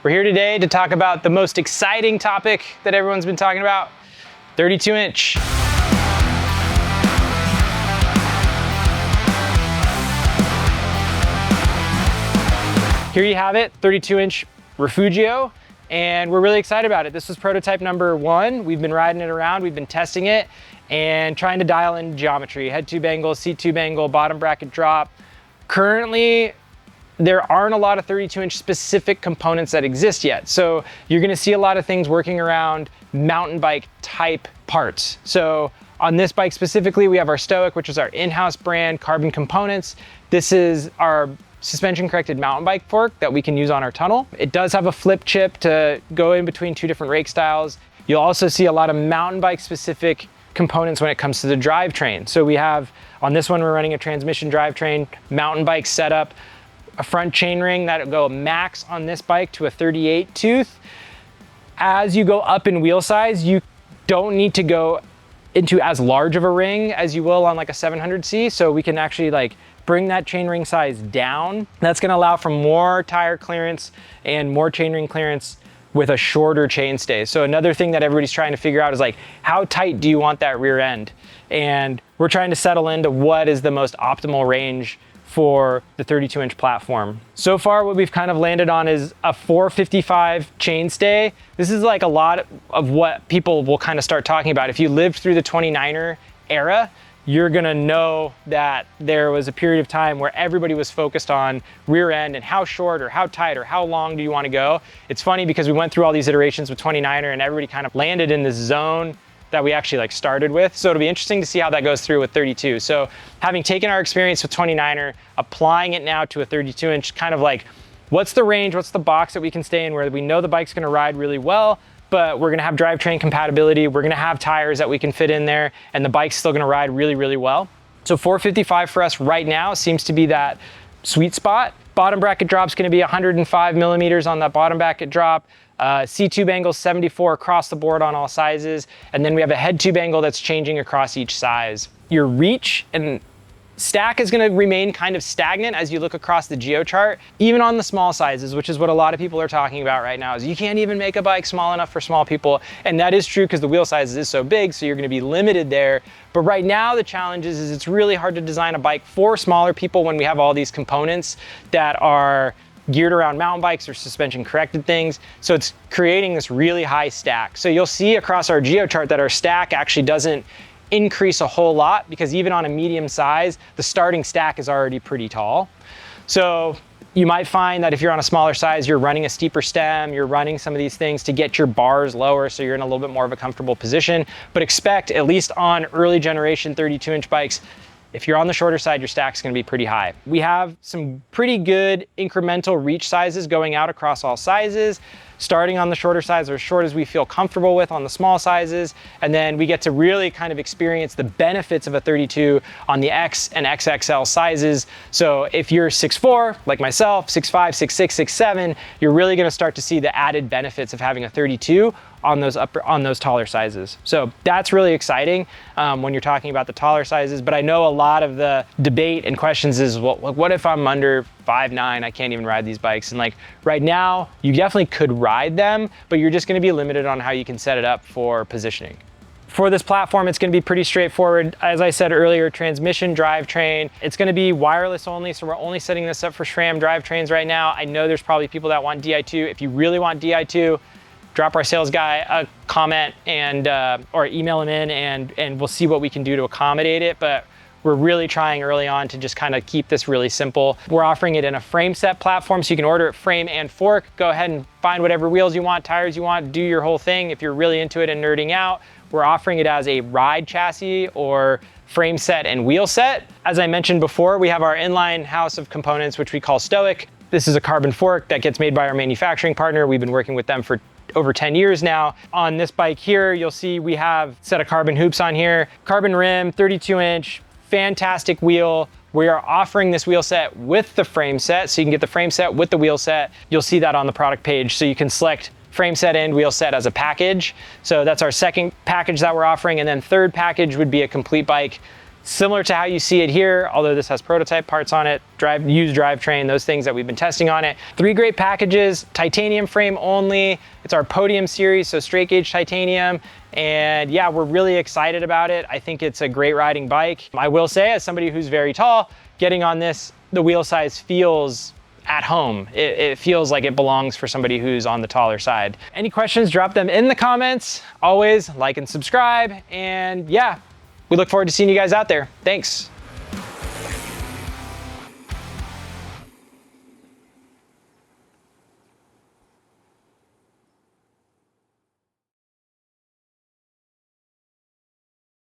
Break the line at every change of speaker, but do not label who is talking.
We're here today to talk about the most exciting topic that everyone's been talking about, 32-inch. Here you have it, 32-inch Refugio, and we're really excited about it. This was prototype number 1. We've been riding it around, we've been testing it, and trying to dial in geometry, head tube angle, seat tube angle, bottom bracket drop. Currently, there aren't a lot of 32-inch specific components that exist yet. So you're gonna see a lot of things working around mountain bike type parts. So on this bike specifically, we have our Stoic, which is our in-house brand carbon components. This is our suspension corrected mountain bike fork that we can use on our tunnel. It does have a flip chip to go in between 2 different rake styles. You'll also see a lot of mountain bike specific components when it comes to the drivetrain. So we have, on this one, we're running a transmission drivetrain, mountain bike setup, a front chainring that'll go max on this bike to a 38 tooth. As you go up in wheel size, you don't need to go into as large of a ring as you will on like a 700C. So we can actually like bring that chainring size down. That's gonna allow for more tire clearance and more chainring clearance with a shorter chainstay. So another thing that everybody's trying to figure out is like, how tight do you want that rear end? And we're trying to settle into what is the most optimal range for the 32-inch platform. So far, what we've kind of landed on is a 455 chainstay. This is like a lot of what people will kind of start talking about. If you lived through the 29er era, you're gonna know that there was a period of time where everybody was focused on rear end and how short or how tight or how long do you wanna go. It's funny because we went through all these iterations with 29er and everybody kind of landed in this zone that we actually like started with. So it'll be interesting to see how that goes through with 32. So having taken our experience with 29er, applying it now to a 32-inch, kind of like, what's the range, what's the box that we can stay in where we know the bike's gonna ride really well, but we're gonna have drivetrain compatibility, we're gonna have tires that we can fit in there, and the bike's still gonna ride really, really well. So 455 for us right now seems to be that sweet spot. Bottom bracket drop's gonna be 105 millimeters on that bottom bracket drop. C-tube angle 74 across the board on all sizes. And then we have a head tube angle that's changing across each size. Your reach and stack is gonna remain kind of stagnant as you look across the geo chart, even on the small sizes, which is what a lot of people are talking about right now, is you can't even make a bike small enough for small people. And that is true because the wheel size is so big, so you're gonna be limited there. But right now the challenge is it's really hard to design a bike for smaller people when we have all these components that are geared around mountain bikes or suspension corrected things. So it's creating this really high stack. So you'll see across our geo chart that our stack actually doesn't increase a whole lot because even on a medium size, the starting stack is already pretty tall. So you might find that if you're on a smaller size, you're running a steeper stem, you're running some of these things to get your bars lower so you're in a little bit more of a comfortable position. But expect, at least on early generation 32-inch bikes, if you're on the shorter side, your stack's gonna be pretty high. We have some pretty good incremental reach sizes going out across all sizes, starting on the shorter sides, or as short as we feel comfortable with on the small sizes. And then we get to really kind of experience the benefits of a 32 on the X and XXL sizes. So if you're 6'4", like myself, 6'5", 6'6", 6'7", you're really gonna start to see the added benefits of having a 32 on those taller sizes. So that's really exciting when you're talking about the taller sizes. But I know a lot of the debate and questions is, well, what if I'm under 5'9", I can't even ride these bikes? And like right now, you definitely could ride them, but you're just gonna be limited on how you can set it up for positioning. For this platform, it's gonna be pretty straightforward. As I said earlier, transmission, drivetrain. It's gonna be wireless only, so we're only setting this up for SRAM drivetrains right now. I know there's probably people that want Di2. If you really want Di2, drop our sales guy a comment and or email him in and we'll see what we can do to accommodate it. But we're really trying early on to just kind of keep this really simple. We're offering it in a frame set platform, so you can order it frame and fork. Go ahead and find whatever wheels you want, tires you want, do your whole thing. If you're really into it and nerding out, we're offering it as a ride chassis or frame set and wheel set. As I mentioned before, we have our inline house of components, which we call Stoic. This is a carbon fork that gets made by our manufacturing partner. We've been working with them for over 10 years now. On this bike here, you'll see we have a set of carbon hoops on here, carbon rim, 32-inch, fantastic wheel. We are offering this wheel set with the frame set, so you can get the frame set with the wheel set. You'll see that on the product page, so you can select frame set and wheel set as a package. So that's our second package that we're offering, and then third package would be a complete bike Similar to how you see it here, although this has prototype parts on it, used drivetrain, those things that we've been testing on it. 3 great packages, titanium frame only. It's our podium series, so straight gauge titanium. And yeah, we're really excited about it. I think it's a great riding bike. I will say, as somebody who's very tall, getting on this, the wheel size feels at home. It feels like it belongs for somebody who's on the taller side. Any questions, drop them in the comments. Always like and subscribe. And yeah, we look forward to seeing you guys out there. Thanks.